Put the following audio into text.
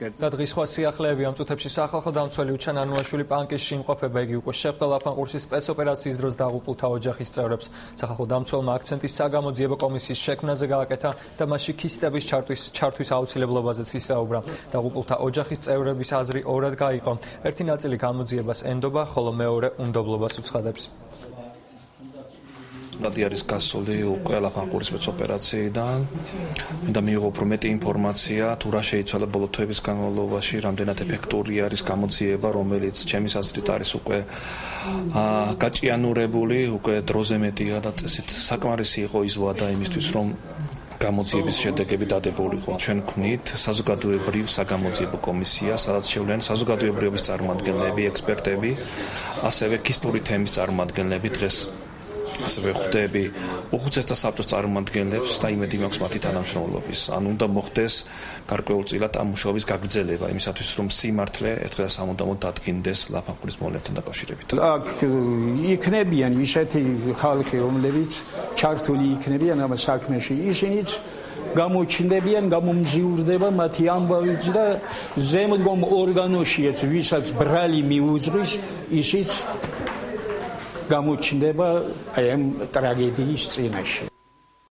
დღის სხვა სიახლეები ამ წუთებში სახალხო დამცველი უჩან ანუაშვილი პანკისში იმყოფება, იგი უკვე შეხვდა ლაფანყურსის სპეცოპერაციის დროს დაღუპულთა ოჯახის წევრებს. სახალხო დამცველმა აქცენტი საგამოძიებო კომისიის შექმნაზე გააკეთა და მასში ქისტების ჩართვის აუცილებლობაზეც ისაუბრა. დაღუპულთა ოჯახის წევრების აზრი ორად გაიყო. ერთი ნაწილი გამოძიებას ენდობა, ხოლო მეორე უნდობლობას უცხადებს. არის გასული უკვე ლაფანყურის სპეცოპერაციიდან. მინდა მივიღო უფრო მეტი ინფორმაცია, თუ რა შეიცვალა ბოლო თვეების განმავლობაში, რამდენად ეფექტური არის გამოძიება, რომელიც ჩემის აზრით არის უკვე გაჭიანურებული, უკვე დროზე მეტია და წესით საკმარისი იყო ის ვადა იმისთვის, რომ გამოძიების შედეგები დადებულიყო. ჩვენ ვქმნით საზოგადოებრივ საგამოძიებო კომისია, სადაც შევლენ საზოგადოებრიობის წარმომადგენლები, ექსპერტები, ასევე ქისტური თემის წარმომადგენლები. დღეს ასევე ხვდები უხუცესთა საბჭოს წარმომადგენლებს და იმედი მაქვს მათი თანამშრომლობის. ანუ უნდა მოხდეს გარკვეულწილად ამ მუშაობის გაგრძელება იმისათვის, რომ სიმართლე ერთხელ და სამუდამოდ დადგინდეს ლაფანყურის მოვლენებთან დაკავშირებით. აქ იქნებიან ისეთი ხალხი, რომლებიც ჩართული იქნებიან ამ საქმეში, ისინიც გამოჩნდებიან, გამომძიურდება მათი ამბავიც და ზემდგომ ორგანოშიაც, ვისაც ბრალი მიუძღვის, ისიც გამოჩნდება აი ამ ტრაგედიის წინაშე.